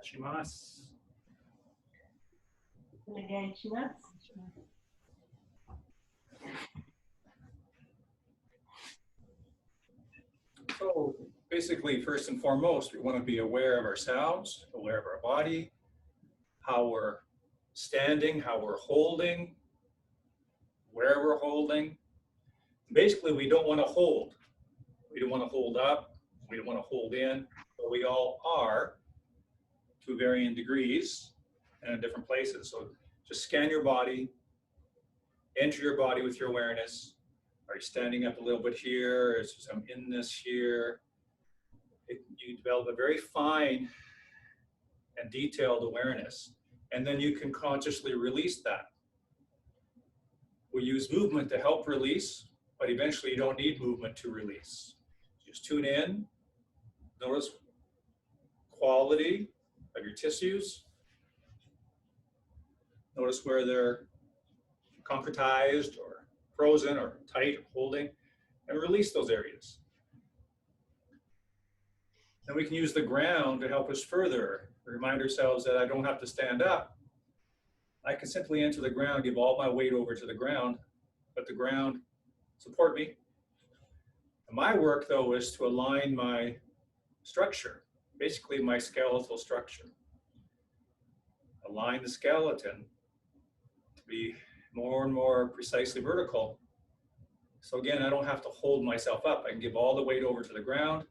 Shimasu. So basically, first and foremost, we want to be aware of ourselves, aware of our body, how we're standing, how we're holding, where we're holding. Basically, we don't want to hold. We don't want to hold up. We don't want to hold in. But we all are to varying degrees and in different places. So just scan your body, enter your body with your awareness. Are you standing up a little bit here? Is some inness here? You develop a very fine and detailed awareness, and then you can consciously release that. We use movement to help release, but eventually you don't need movement to release. Just tune in, notice quality of your tissues, notice where they're concretized or frozen or tight or holding, and release those areas. Then we can use the ground to help us further. Remind ourselves that I don't have to stand up. I can simply enter the ground, give all my weight over to the ground, let the ground support me. And my work, though, is to align my structure, basically my skeletal structure. Align the skeleton to be more and more precisely vertical. So again, I don't have to hold myself up. I can give all the weight over to the ground.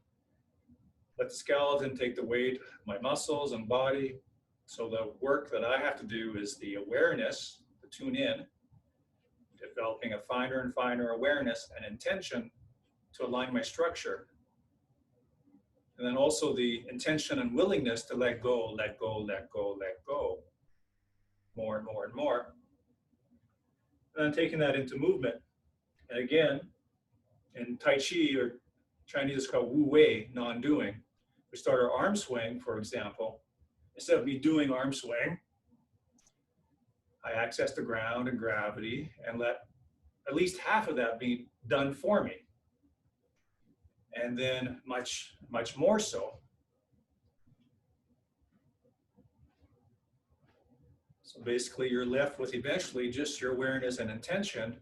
Let the skeleton take the weight of my muscles and body. So the work that I have to do is the awareness, to tune in, developing a finer and finer awareness and intention to align my structure. And then also the intention and willingness to let go, let go, let go, let go. More and more and more. And then taking that into movement. And again, in Tai Chi, or Chinese is called Wu Wei, non-doing. We start our arm swing, for example. Instead of me doing arm swing, I access the ground and gravity and let at least half of that be done for me. And then much, much more so. So basically you're left with eventually just your awareness and intention,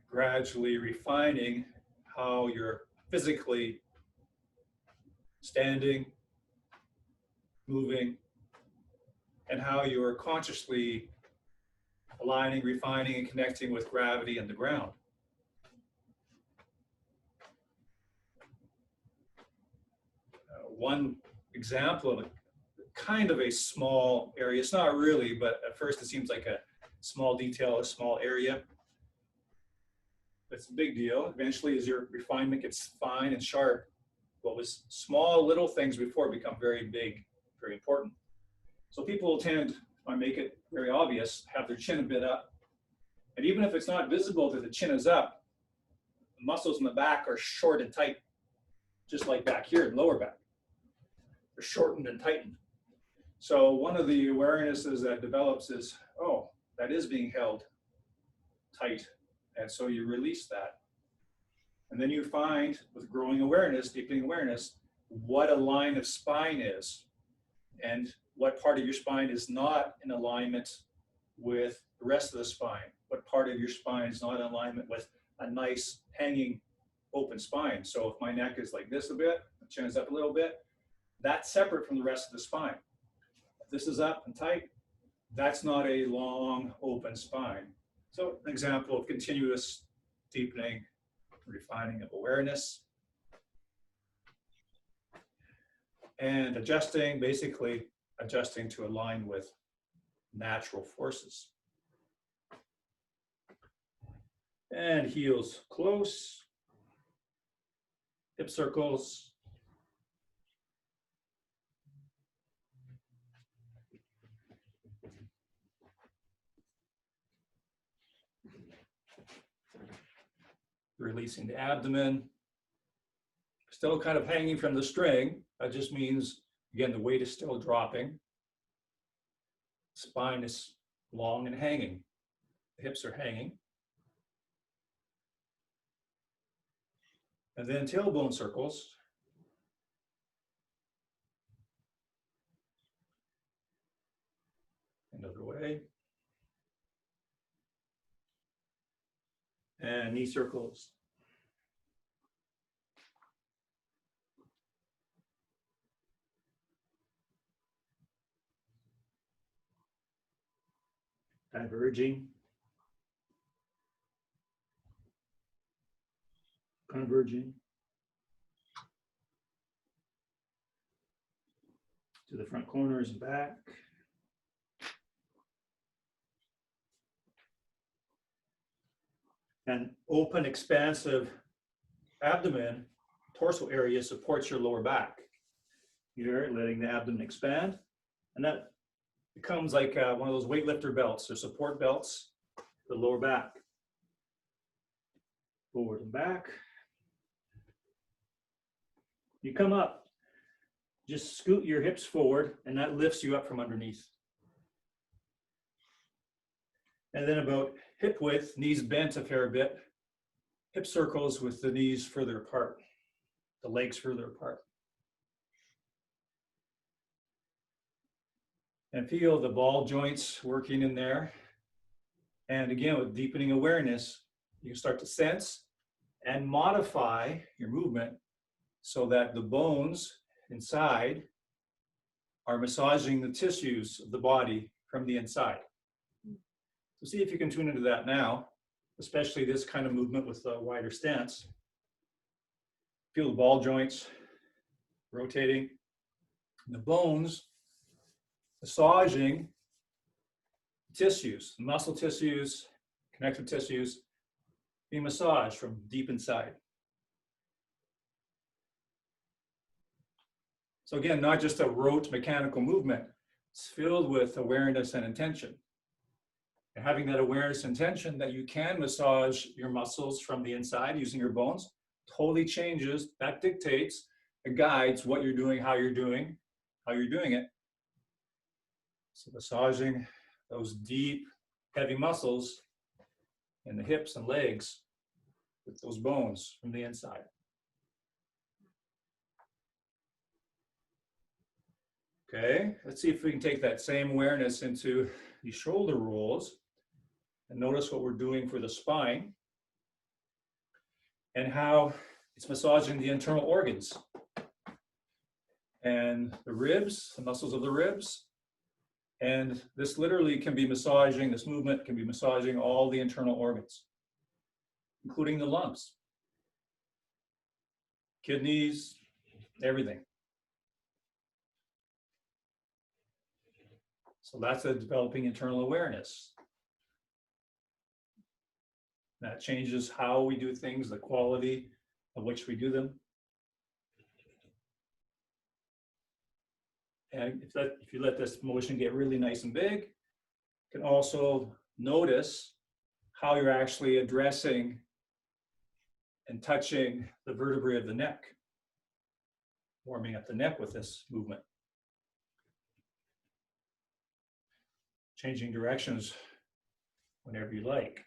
gradually refining how you're physically standing, moving, and how you're consciously aligning, refining, and connecting with gravity and the ground. One example of kind of a small area, it's not really, but at first it seems like a small detail, a small area. It's a big deal. Eventually, as your refinement gets fine and sharp, what was small little things before become very big, very important. So people will tend, if I make it very obvious, have their chin a bit up. And even if it's not visible that the chin is up, the muscles in the back are short and tight, just like back here in lower back. They're shortened and tightened. So one of the awarenesses that develops is, oh, that is being held tight. And so you release that. And then you find, with growing awareness, deepening awareness, what a line of spine is and what part of your spine is not in alignment with the rest of the spine. What part of your spine is not in alignment with a nice hanging open spine. So if my neck is like this a bit, the chin is up a little bit, that's separate from the rest of the spine. If this is up and tight, that's not a long open spine. So an example of continuous deepening, refining of awareness. And adjusting, basically adjusting to align with natural forces. And heels close, hip circles. Releasing the abdomen. Still kind of hanging from the string. That just means, again, the weight is still dropping. Spine is long and hanging. The hips are hanging. And then tailbone circles. Another way. And knee circles. Diverging. Converging. To the front corners and back. And open, expansive abdomen, torso area supports your lower back. You're letting the abdomen expand, and that becomes like one of those weightlifter belts or support belts for the lower back. Forward and back. You come up, just scoot your hips forward, and that lifts you up from underneath. And then about hip width, knees bent a fair bit, hip circles with the knees further apart, the legs further apart. And feel the ball joints working in there. And again, with deepening awareness, you can start to sense and modify your movement so that the bones inside are massaging the tissues of the body from the inside. So see if you can tune into that now, especially this kind of movement with a wider stance. Feel the ball joints rotating, the bones massaging tissues, muscle tissues, connective tissues, being massaged from deep inside. So again, not just a rote mechanical movement, it's filled with awareness and intention. And having that awareness and intention that you can massage your muscles from the inside using your bones totally changes, that dictates, it guides what you're doing, how you're doing it. So massaging those deep, heavy muscles in the hips and legs with those bones from the inside. Okay, let's see if we can take that same awareness into the shoulder rolls and notice what we're doing for the spine and how it's massaging the internal organs and the ribs, the muscles of the ribs. And this literally can be massaging, this movement can be massaging all the internal organs, including the lungs, kidneys, everything. So that's a developing internal awareness. That changes how we do things, the quality of which we do them. And if you let this motion get really nice and big, you can also notice how you're actually addressing and touching the vertebrae of the neck, warming up the neck with this movement. Changing directions whenever you like.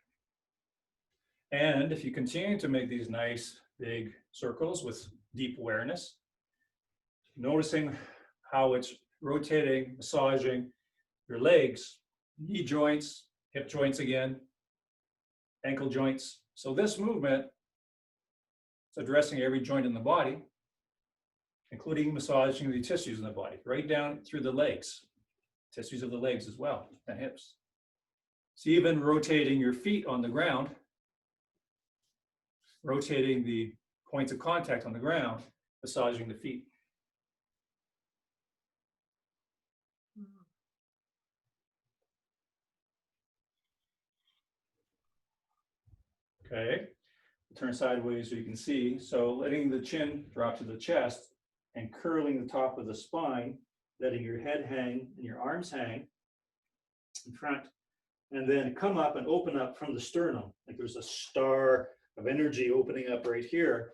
And if you continue to make these nice big circles with deep awareness, noticing how it's rotating, massaging your legs, knee joints, hip joints again, ankle joints. So this movement is addressing every joint in the body, including massaging the tissues in the body, right down through the legs, tissues of the legs as well, and hips. So even rotating your feet on the ground, rotating the points of contact on the ground, massaging the feet. Okay, turn sideways so you can see. So letting the chin drop to the chest and curling the top of the spine, letting your head hang and your arms hang in front, and then come up and open up from the sternum. Like there's a star of energy opening up right here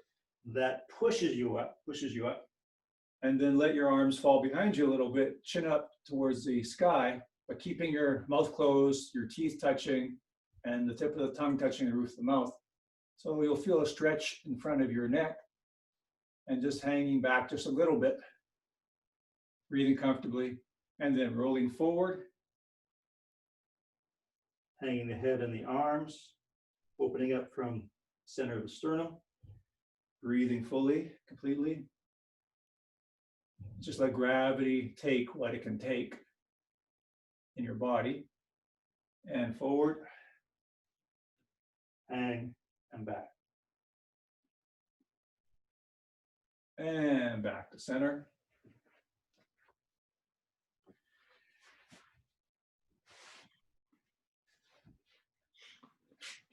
that pushes you up. And then let your arms fall behind you a little bit, chin up towards the sky, but keeping your mouth closed, your teeth touching, and the tip of the tongue touching the roof of the mouth. So you'll feel a stretch in front of your neck and just hanging back just a little bit, breathing comfortably, and then rolling forward hanging the head and the arms, opening up from center of the sternum. Breathing fully, completely. Just let gravity take what it can take in your body. And forward. Hang and back. And back to center.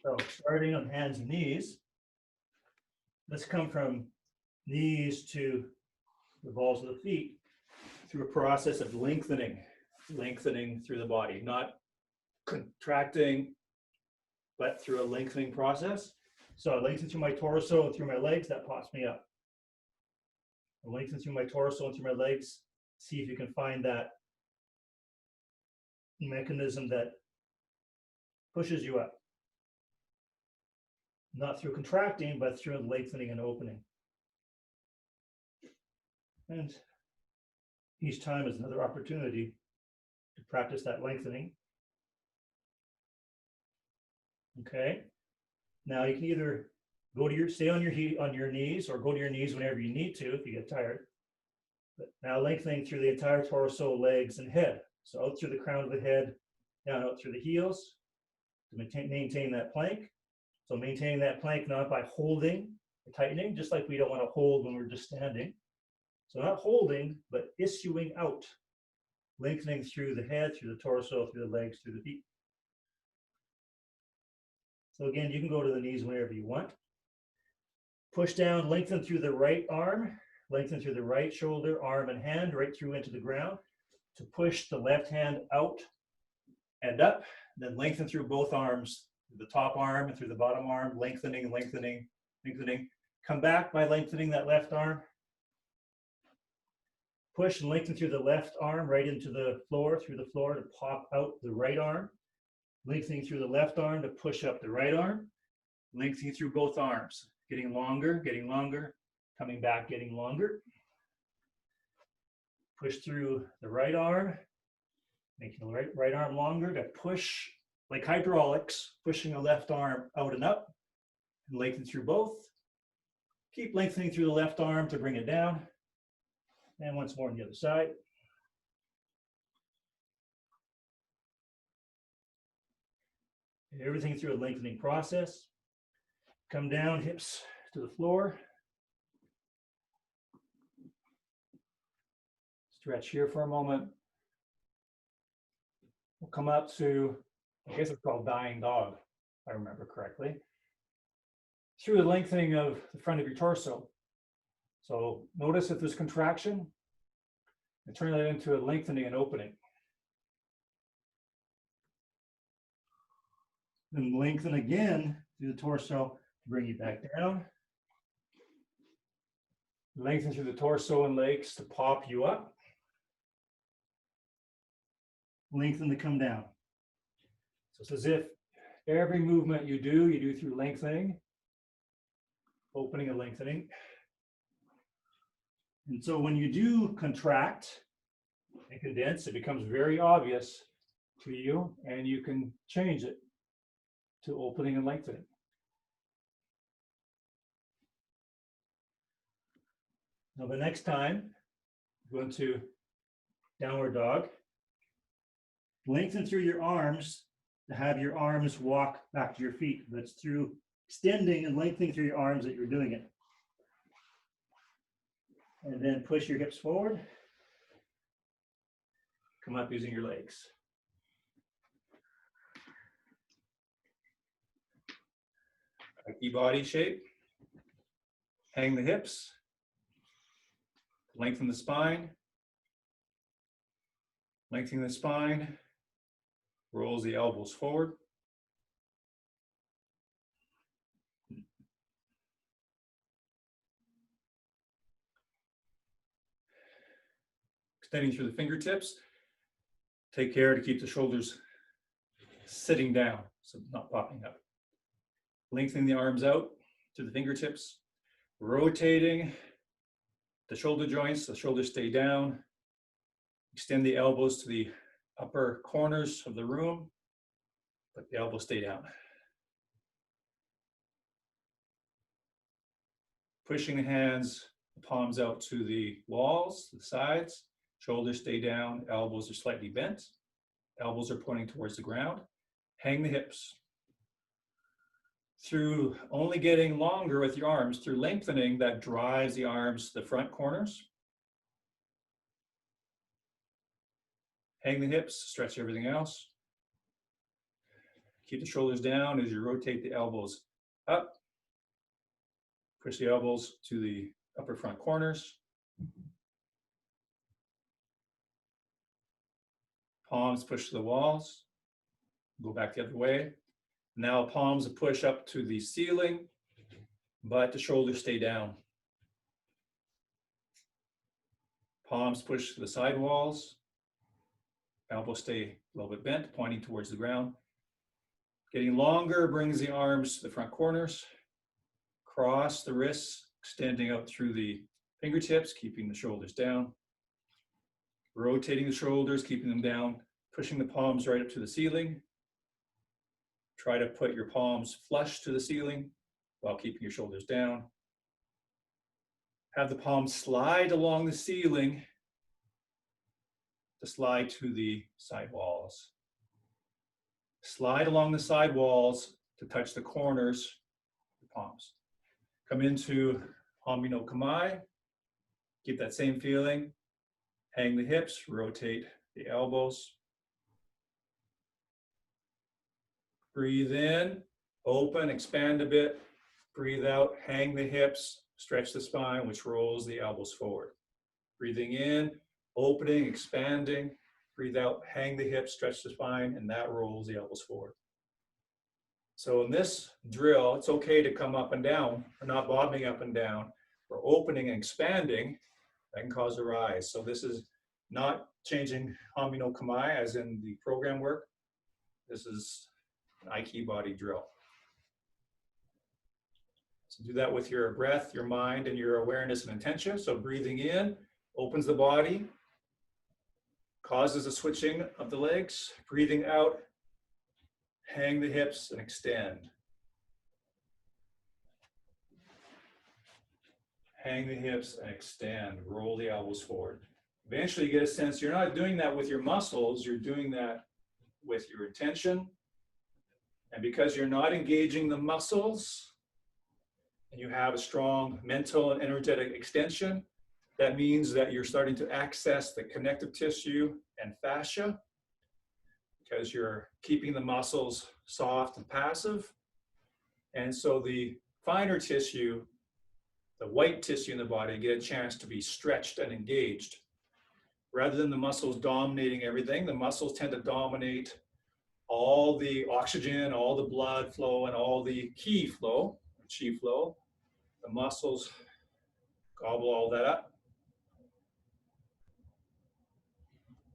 So starting on hands and knees, let's come from knees to the balls of the feet through a process of lengthening through the body, not contracting, but through a lengthening process. So I lengthen through my torso and through my legs, that pops me up. I lengthen through my torso and through my legs. See if you can find that mechanism that pushes you up. Not through contracting, but through lengthening and opening. And each time is another opportunity to practice that lengthening. Okay. Now you can either go to stay on your knees, or go to your knees whenever you need to if you get tired. But now lengthening through the entire torso, legs, and head. So out through the crown of the head, down out through the heels to maintain that plank. So maintaining that plank not by holding or tightening, just like we don't want to hold when we're just standing. So not holding, but issuing out, lengthening through the head, through the torso, through the legs, through the feet. So again, you can go to the knees whenever you want. Push down, lengthen through the right arm, lengthen through the right shoulder, arm, and hand, right through into the ground to push the left hand out and up. Then lengthen through both arms, the top arm and through the bottom arm, lengthening, lengthening, lengthening. Come back by lengthening that left arm. Push and lengthen through the left arm right into the floor, through the floor to pop out the right arm. Lengthening through the left arm to push up the right arm. Lengthening through both arms, getting longer, coming back, getting longer. Push through the right arm, making the right arm longer to push, like hydraulics, pushing the left arm out and up, and lengthen through both. Keep lengthening through the left arm to bring it down. And once more on the other side. Everything through a lengthening process. Come down, hips to the floor. Stretch here for a moment. We'll come up to, I guess it's called dying dog, if I remember correctly. Through the lengthening of the front of your torso. So notice if there's contraction, and turn that into a lengthening and opening. Then lengthen again through the torso to bring you back down. Lengthen through the torso and legs to pop you up. Lengthen to come down. So it's as if every movement you do through lengthening, opening and lengthening. And so when you do contract and condense, it becomes very obvious to you, and you can change it to opening and lengthening. Now the next time, go into downward dog. Lengthen through your arms to have your arms walk back to your feet. That's through extending and lengthening through your arms that you're doing it. And then push your hips forward. Come up using your legs. Aiki-Body shape. Hang the hips. Lengthen the spine. Lengthening the spine. Rolls the elbows forward. Extending through the fingertips. Take care to keep the shoulders sitting down, so not popping up. Lengthening the arms out to the fingertips. Rotating the shoulder joints, the shoulders stay down. Extend the elbows to the upper corners of the room, Let the elbow stay down. Pushing the hands, the palms out to the walls, the sides, shoulders stay down, elbows are slightly bent, elbows are pointing towards the ground. Hang the hips. Through only getting longer with your arms, through lengthening, that drives the arms to the front corners. Hang the hips, stretch everything else. Keep the shoulders down as you rotate the elbows up. Push the elbows to the upper front corners. Palms push to the walls. Go back the other way. Now palms push up to the ceiling, but the shoulders stay down. Palms push to the side walls. Elbows stay a little bit bent, pointing towards the ground. Getting longer brings the arms to the front corners. Cross the wrists, extending out through the fingertips, keeping the shoulders down. Rotating the shoulders, keeping them down, pushing the palms right up to the ceiling. Try to put your palms flush to the ceiling while keeping your shoulders down. Have the palms slide along the ceiling to slide to the side walls. Slide along the side walls to touch the corners of the palms. Come into Hami no Kamae. Keep that same feeling. Hang the hips, rotate the elbows. Breathe in, open, expand a bit. Breathe out, hang the hips, stretch the spine, which rolls the elbows forward. Breathing in, opening, expanding. Breathe out, hang the hips, stretch the spine, and that rolls the elbows forward. So in this drill, it's okay to come up and down. We're not bobbing up and down. We're opening and expanding. That can cause a rise. So this is not changing Hami no Kamae as in the program work. This is an Aiki-Body drill. So do that with your breath, your mind, and your awareness and intention. So breathing in opens the body, causes a switching of the legs. Breathing out, hang the hips and extend. Hang the hips and extend. Roll the elbows forward. Eventually you get a sense you're not doing that with your muscles, you're doing that with your intention. And because you're not engaging the muscles, and you have a strong mental and energetic extension, that means that you're starting to access the connective tissue and fascia, because you're keeping the muscles soft and passive. And so the finer tissue, the white tissue in the body, get a chance to be stretched and engaged. Rather than the muscles dominating everything, the muscles tend to dominate all the oxygen, all the blood flow, and all the ki flow, chi flow. The muscles gobble all that up.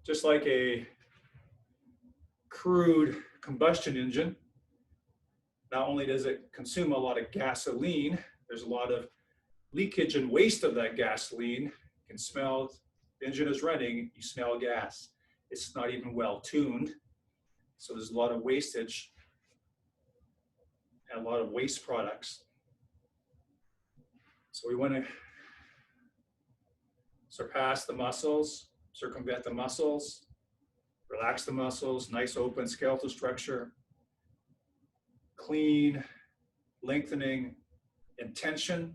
Just like a crude combustion engine, not only does it consume a lot of gasoline, there's a lot of leakage and waste of that gasoline. You can smell, the engine is running, you smell gas. It's not even well tuned. So there's a lot of wastage and a lot of waste products. So we want to surpass the muscles, circumvent the muscles, relax the muscles, nice open skeletal structure, clean, lengthening, intention,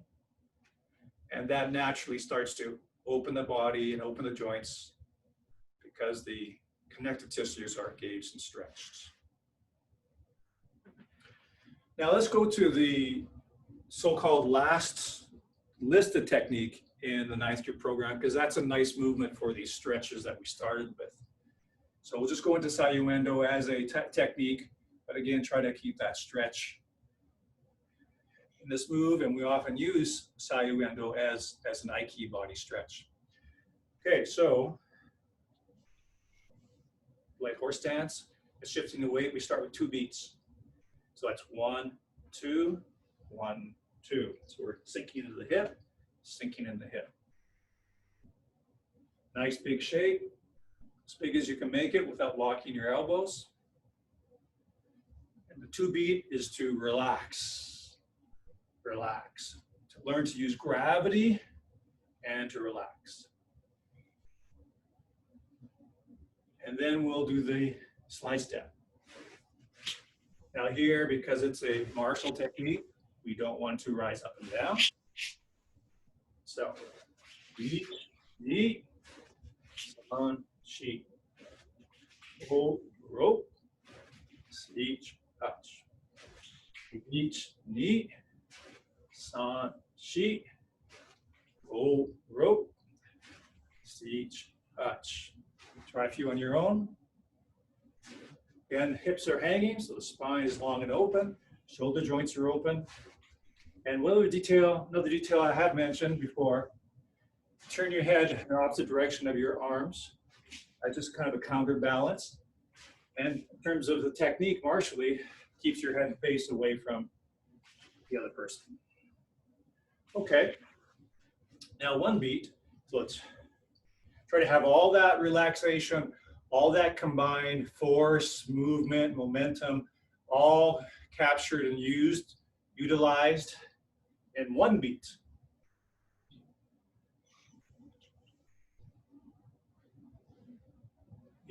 and that naturally starts to open the body and open the joints because the connective tissues are engaged and stretched. Now let's go to the so-called last listed technique in the 9th Kyu program, because that's a nice movement for these stretches that we started with. So we'll just go into Sayuendo as a technique, but again, try to keep that stretch in this move, and we often use Sayuendo as an Aiki-Body stretch. Okay, so like horse stance, it's shifting the weight. We start with 2 beats. So that's 1, 2, 1, 2. So we're sinking into the hip, sinking in the hip. Nice big shape, as big as you can make it without locking your elbows. 2 beat is to relax, relax, to learn to use gravity and to relax. And then we'll do the slide step. Now here, because it's a martial technique, we don't want to rise up and down. So, beat, knee, on, sheet, hold, rope, each touch. Each knee, san, sheet, hold, rope, each touch. Try a few on your own. Again, hips are hanging, so the spine is long and open. Shoulder joints are open. And another detail I have mentioned before, turn your head in the opposite direction of your arms. That's just kind of a counterbalance. And in terms of the technique, martially, keeps your head and face away from the other person. Okay. Now 1 beat. So let's try to have all that relaxation, all that combined force, movement, momentum, all captured and used, utilized in 1 beat.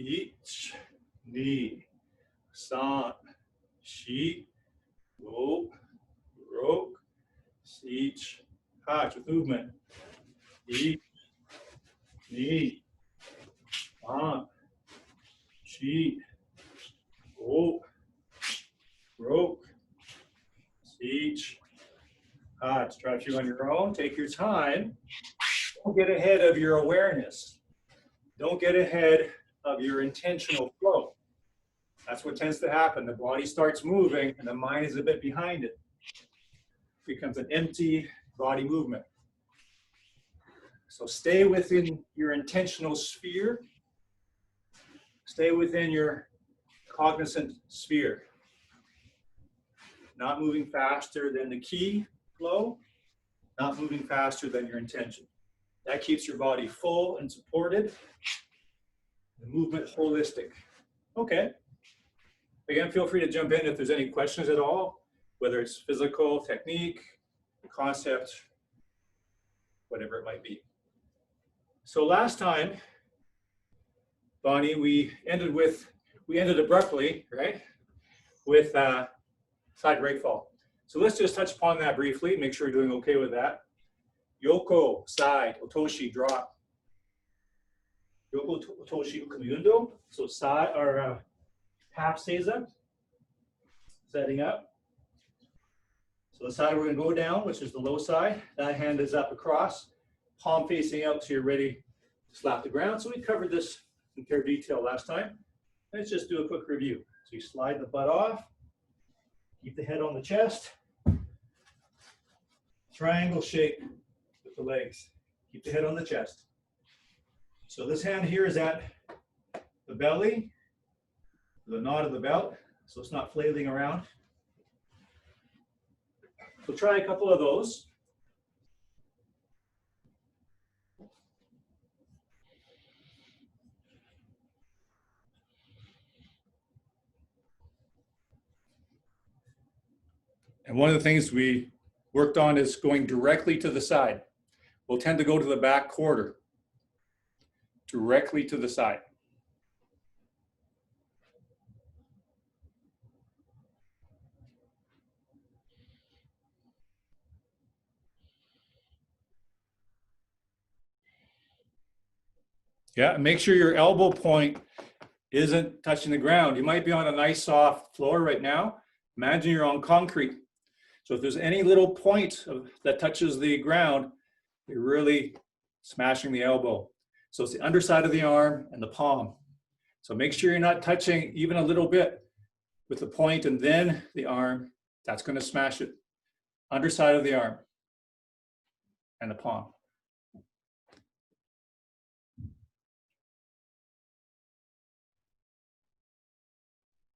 Each, knee, san, shi, rope, rope, each, touch with movement. Each, knee, san, shi, rope, rope, each, touch. Try a few on your own. Take your time. Don't get ahead of your awareness. Don't get ahead of your intentional flow. That's what tends to happen. The body starts moving and the mind is a bit behind it. It becomes an empty body movement. So stay within your intentional sphere. Stay within your cognizant sphere. Not moving faster than the ki flow, not moving faster than your intention. That keeps your body full and supported. The movement holistic. Okay. Again, feel free to jump in if there's any questions at all, whether it's physical, technique, concept, whatever it might be. So last time, Bonnie, we ended abruptly, right? With side break fall. So let's just touch upon that briefly, make sure you're doing okay with that. Yoko, side, otoshi, drop. Yoko, otoshi, ukumiyundo. So side, or half seiza, setting up. So the side we're going to go down, which is the low side. That hand is up across, palm facing out so you're ready to slap the ground. So we covered this in fair detail last time. Let's just do a quick review. So you slide the butt off, keep the head on the chest, triangle shape with the legs. Keep the head on the chest. So this hand here is at the belly, the knot of the belt, so it's not flailing around. So try a couple of those. And one of the things we worked on is going directly to the side. We'll tend to go to the back quarter, directly to the side. Yeah, and make sure your elbow point isn't touching the ground. You might be on a nice soft floor right now. Imagine you're on concrete. So if there's any little point that touches the ground, you're really smashing the elbow. So it's the underside of the arm and the palm. So make sure you're not touching even a little bit with the point and then the arm. That's going to smash it. Underside of the arm and the palm.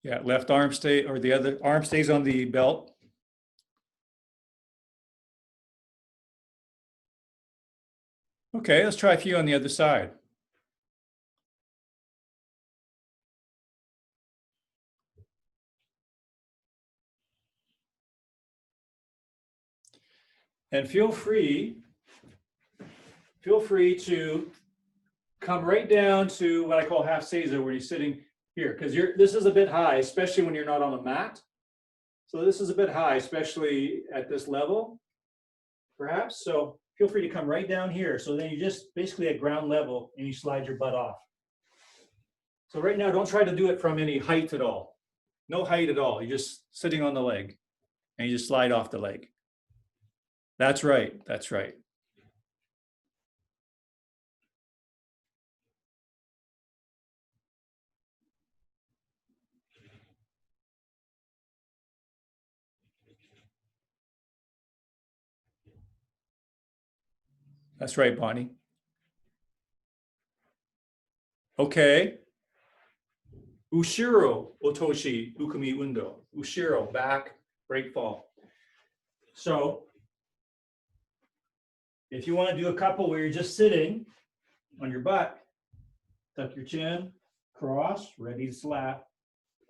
Yeah, left arm stay, or the other arm stays on the belt. Okay, let's try a few on the other side. And feel free to come right down to what I call half seiza, where you're sitting here, because this is a bit high, especially when you're not on the mat. So this is a bit high, especially at this level, perhaps. So feel free to come right down here. So then you're just basically at ground level and you slide your butt off. So right now, don't try to do it from any height at all. No height at all. You're just sitting on the leg and you just slide off the leg. That's right. That's right. That's right, Bonnie. Okay. Ushiro otoshi ukumi undo. Ushiro, back, break fall. So if you want to do a couple where you're just sitting on your butt, tuck your chin, cross, ready to slap.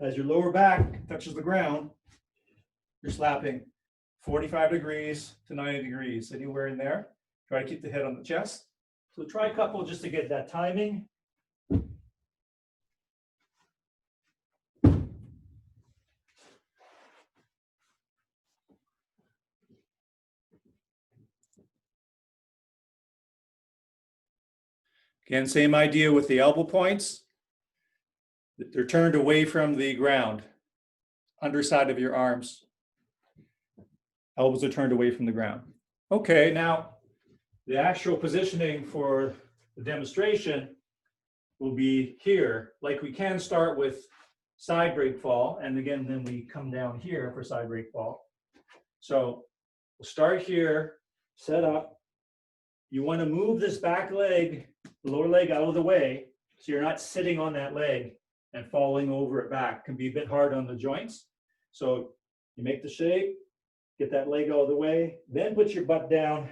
As your lower back touches the ground, you're slapping 45 degrees to 90 degrees, anywhere in there. Try to keep the head on the chest. So try a couple just to get that timing. Again, same idea with the elbow points. They're turned away from the ground, underside of your arms. Elbows are turned away from the ground. Okay, now the actual positioning for the demonstration will be here. Like we can start with side break fall, and again, then we come down here for side break fall. So we'll start here, set up. You want to move this back leg, lower leg out of the way, so you're not sitting on that leg and falling over it back. It can be a bit hard on the joints. So you make the shape, get that leg out of the way, then put your butt down.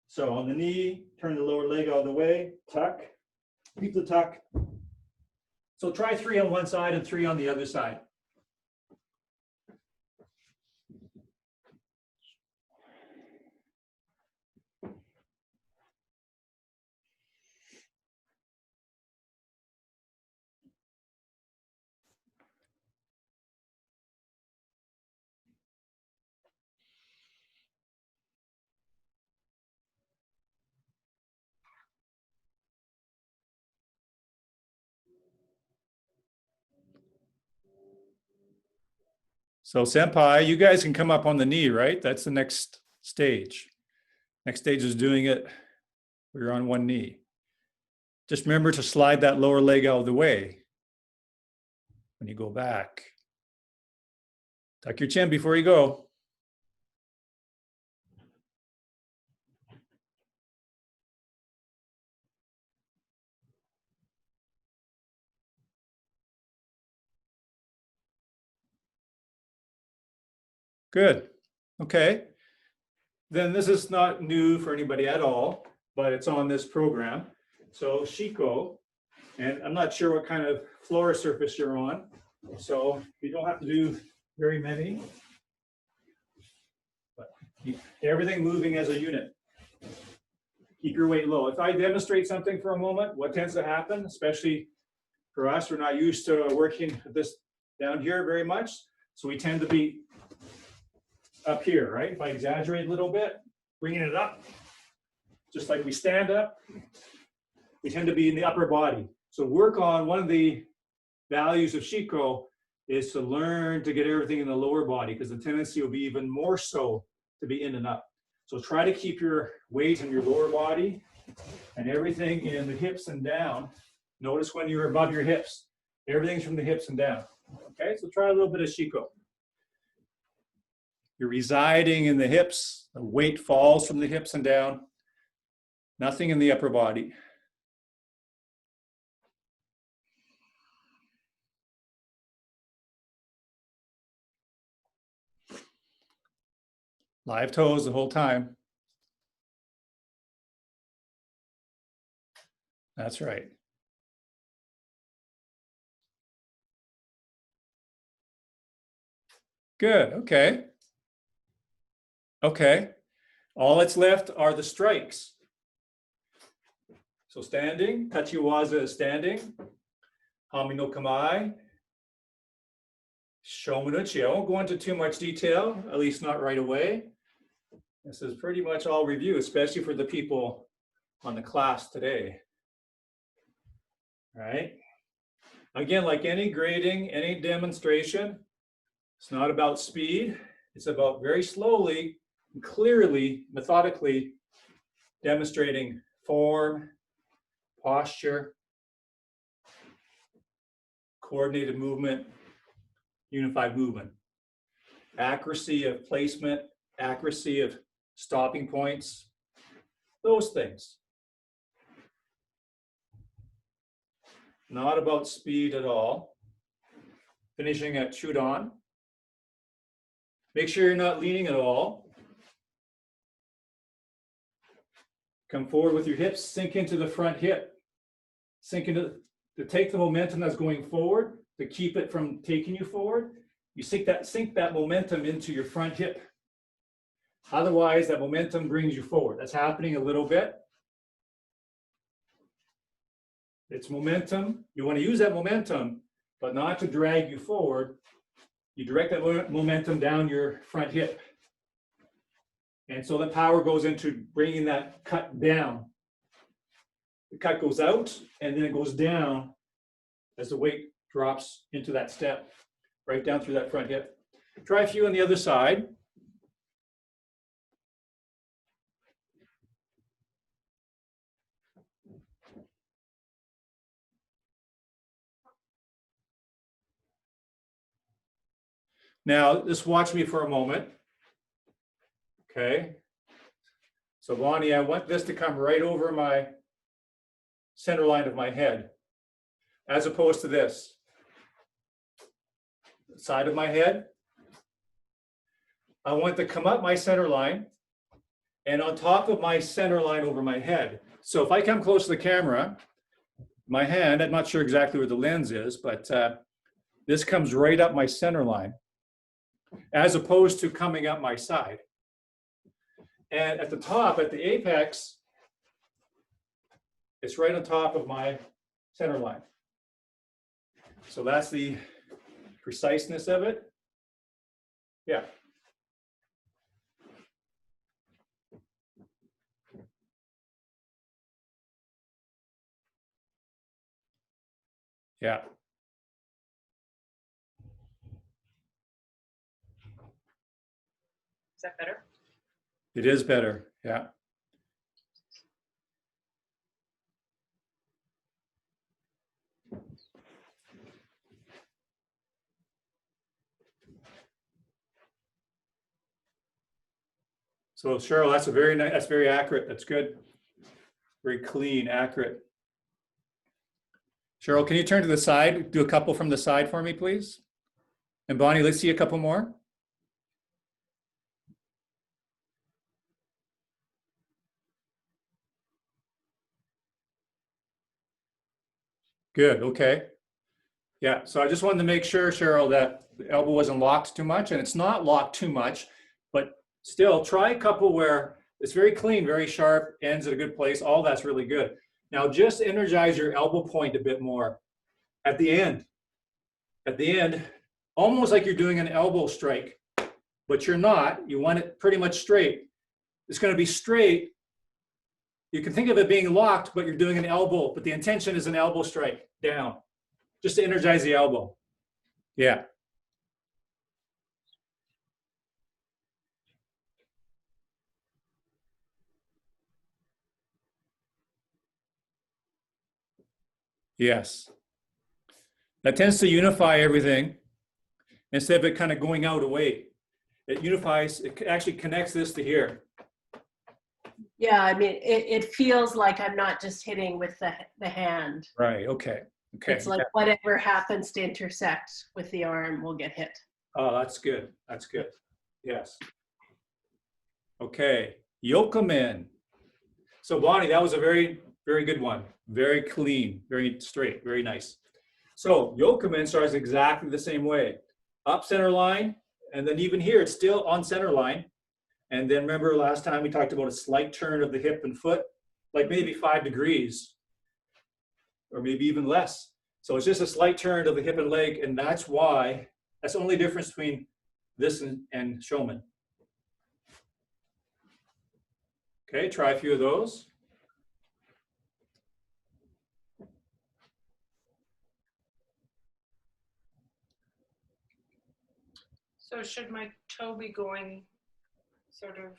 So on the knee, turn the lower leg out of the way, tuck, keep the tuck. So try 3 on one side and 3 on the other side. So senpai, you guys can come up on the knee, right? That's the next stage. Next stage is doing it where you're on one knee. Just remember to slide that lower leg out of the way when you go back. Tuck your chin before you go. Good. Okay. Then this is not new for anybody at all, but it's on this program. So Shiko, and I'm not sure what kind of floor surface you're on, so you don't have to do very many, but keep everything moving as a unit. Keep your weight low. If I demonstrate something for a moment, what tends to happen, especially for us, we're not used to working this down here very much, so we tend to be up here, right? If I exaggerate a little bit, bringing it up, just like we stand up, we tend to be in the upper body. So work on one of the values of Shiko is to learn to get everything in the lower body, because the tendency will be even more so to be in and up. So try to keep your weight in your lower body and everything in the hips and down. Notice when you're above your hips, everything's from the hips and down. Okay, so try a little bit of Shiko. You're residing in the hips, the weight falls from the hips and down, nothing in the upper body. Live toes the whole time. That's right. Good, okay. Okay. All that's left are the strikes. So standing, Tachiwaza is standing. Hami no Kamai. Shomanuchi. I won't go into too much detail, at least not right away. This is pretty much all review, especially for the people on the class today. All right. Again, like any grading, any demonstration, it's not about speed. It's about very slowly, clearly, methodically demonstrating form, posture, coordinated movement, unified movement, accuracy of placement, accuracy of stopping points, those things. Not about speed at all. Finishing at Chudan. Make sure you're not leaning at all. Come forward with your hips, sink into the front hip. Sink into, to take the momentum that's going forward, to keep it from taking you forward, you sink that momentum into your front hip. Otherwise, that momentum brings you forward. That's happening a little bit. It's momentum. You want to use that momentum, but not to drag you forward. You direct that momentum down your front hip. And so the power goes into bringing that cut down. The cut goes out, and then it goes down as the weight drops into that step, right down through that front hip. Try a few on the other side. Now, just watch me for a moment. Okay. So Bonnie, I want this to come right over my center line of my head, as opposed to this. Side of my head. I want to come up my center line and on top of my center line over my head. So if I come close to the camera, my hand, I'm not sure exactly where the lens is, but this comes right up my center line, as opposed to coming up my side. And at the top, at the apex, it's right on top of my center line. So that's the preciseness of it. Yeah. Yeah. Is that better? It is better. Yeah. So Cheryl, that's a very nice, that's very accurate. That's good. Very clean, accurate. Cheryl, can you turn to the side? Do a couple from the side for me, please. And Bonnie, let's see a couple more. Good, okay. Yeah, so I just wanted to make sure, Cheryl, that the elbow wasn't locked too much, and it's not locked too much, but still try a couple where it's very clean, very sharp, ends at a good place. All that's really good. Now just energize your elbow point a bit more at the end. At the end, almost like you're doing an elbow strike, but you're not. You want it pretty much straight. It's going to be straight. You can think of it being locked, but you're doing an elbow, but the intention is an elbow strike down, just to energize the elbow. Yeah. Yes. That tends to unify everything instead of it kind of going out away. It unifies, it actually connects this to here. Yeah, I mean, it feels like I'm not just hitting with the hand. Right, okay. Okay. It's like whatever happens to intersect with the arm will get hit. Oh, that's good. That's good. Yes. Okay. Yokomen. So Bonnie, that was a very, very good one. Very clean, very straight, very nice. So Yokomen starts exactly the same way. Up center line, and then even here, it's still on center line. And then remember last time we talked about a slight turn of the hip and foot, like maybe 5 degrees, or maybe even less. So it's just a slight turn of the hip and leg, and that's why, that's the only difference between this and showman. Okay, try a few of those. So should my toe be going sort of,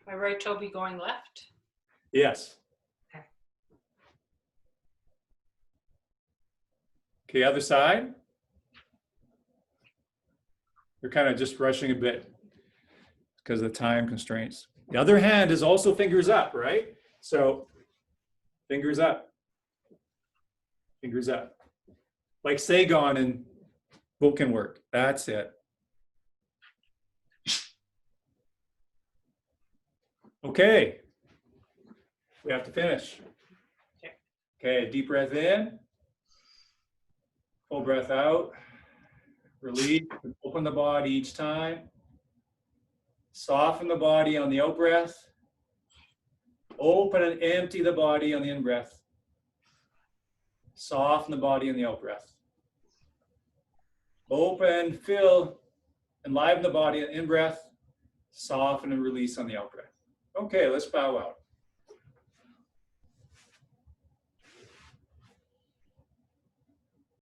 my right toe be going left? Yes. Okay. Okay, other side. We're kind of just rushing a bit because of the time constraints. The other hand is also fingers up, right? So fingers up, fingers up. Like Saigon in Vulcan work, that's it. Okay, we have to finish. Okay, deep breath in, full breath out, release, open the body each time. Soften the body on the out breath. Open and empty the body on the in breath. Soften the body on the out breath. Open, fill, enliven the body on the in breath. Soften and release on the out breath. Okay, let's bow out.